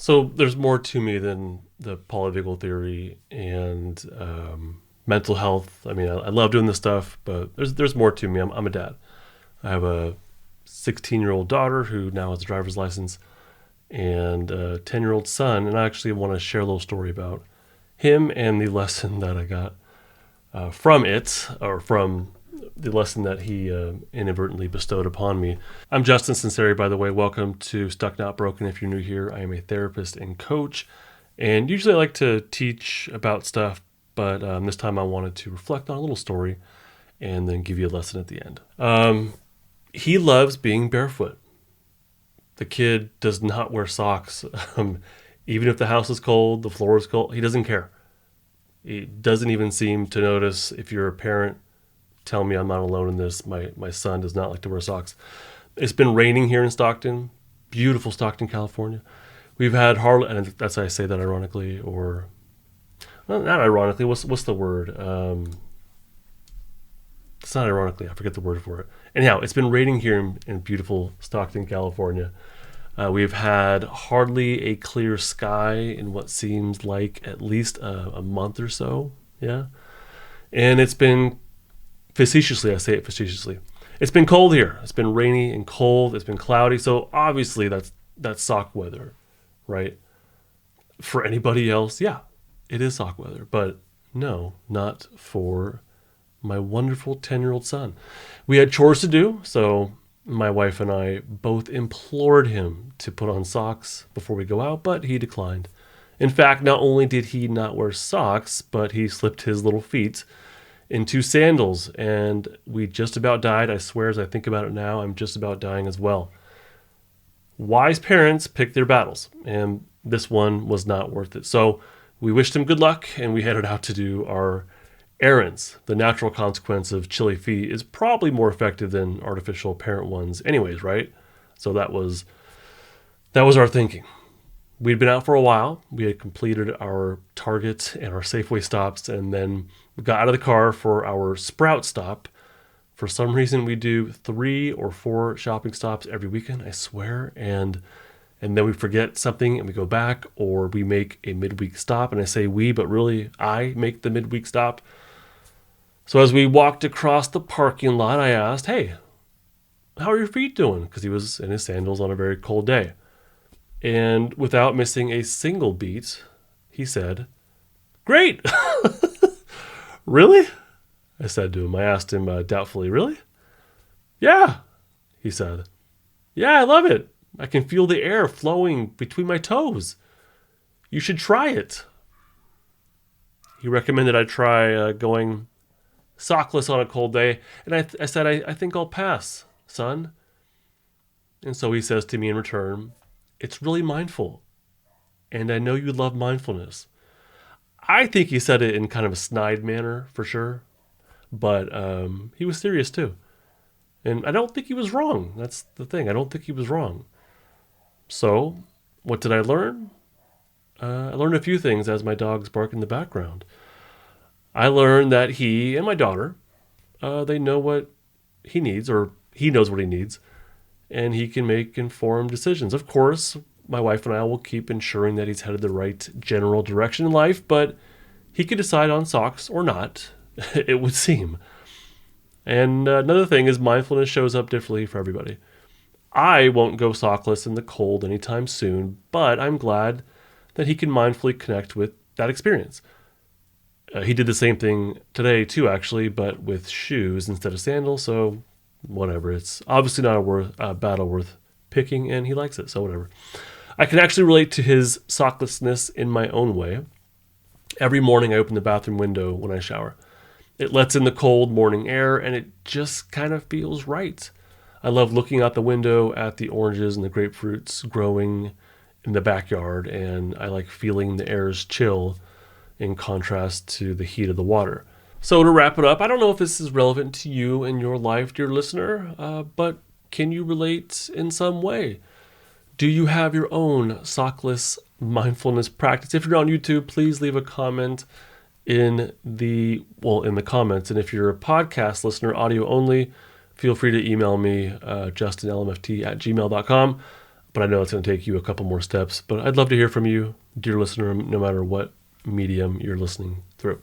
So there's more to me than the polyvagal theory and mental health. I mean, I love doing this stuff, but there's more to me. I'm a dad. I have a 16-year-old daughter who now has a driver's license and a 10-year-old son. And I actually want to share a little story about him and the lesson that I got from the lesson that he inadvertently bestowed upon me. I'm Justin Sinceri, by the way. Welcome to Stuck Not Broken. If you're new here, I am a therapist and coach, and usually I like to teach about stuff, but this time I wanted to reflect on a little story and then give you a lesson at the end. He loves being barefoot. The kid does not wear socks. Even if the house is cold, the floor is cold, he doesn't care. He doesn't even seem to notice. If you're a parent, tell me I'm not alone in this. My son does not like to wear socks. It's been raining here in Stockton, beautiful Stockton, California. We've had hardly, and that's why I say that ironically, or not ironically. What's the word? It's not ironically. I forget the word for it. Anyhow, it's been raining here in beautiful Stockton, California. We've had hardly a clear sky in what seems like at least a month or so. Yeah. And it's been facetiously, I say it facetiously, it's been cold here. It's been rainy and cold. It's been cloudy. So obviously that's sock weather, right? For anybody else, yeah, it is sock weather. But no, not for my wonderful 10-year-old son. We had chores to do, so my wife and I both implored him to put on socks before we go out, but he declined. In fact, not only did he not wear socks, but he slipped his little feet into sandals, and we just about died. I swear, as I think about it now, I'm just about dying as well. Wise parents pick their battles, and this one was not worth it. So we wished him good luck, and we headed out to do our errands. The natural consequence of chilly feet is probably more effective than artificial parent ones anyways, right? So that was our thinking. We'd been out for a while. We had completed our Target and our Safeway stops, and then we got out of the car for our Sprout stop. For some reason, we do 3 or 4 shopping stops every weekend, I swear, and then we forget something and we go back, or we make a midweek stop. And I say we, but really I make the midweek stop. So as we walked across the parking lot, I asked, "Hey, how are your feet doing?" Because he was in his sandals on a very cold day. And without missing a single beat, he said, "Great." "Really?" I said to him. I asked him doubtfully, "Really?" "Yeah," he said. "Yeah, I love it. I can feel the air flowing between my toes. You should try it." He recommended I try going sockless on a cold day. And I said, I think I'll pass, son. And so he says to me in return, "It's really mindful. And I know you love mindfulness." I think he said it in kind of a snide manner, for sure. But he was serious too. And I don't think he was wrong. That's the thing. I don't think he was wrong. So what did I learn? I learned a few things as my dogs bark in the background. I learned that he and my daughter, they know what he needs, or he knows what he needs, and he can make informed decisions. Of course, my wife and I will keep ensuring that he's headed the right general direction in life, but he could decide on socks or not, it would seem. And another thing is mindfulness shows up differently for everybody. I won't go sockless in the cold anytime soon, but I'm glad that he can mindfully connect with that experience. He did the same thing today too, actually, but with shoes instead of sandals. So whatever. It's obviously not a battle worth picking, and he likes it. So whatever. I can actually relate to his socklessness in my own way. Every morning I open the bathroom window when I shower. It lets in the cold morning air, and it just kind of feels right. I love looking out the window at the oranges and the grapefruits growing in the backyard, and I like feeling the air's chill in contrast to the heat of the water. So to wrap it up, I don't know if this is relevant to you in your life, dear listener, but can you relate in some way? Do you have your own sockless mindfulness practice? If you're on YouTube, please leave a comment in the comments. And if you're a podcast listener, audio only, feel free to email me, justinlmft@gmail.com. but I know it's going to take you a couple more steps. But I'd love to hear from you, dear listener, no matter what medium you're listening through.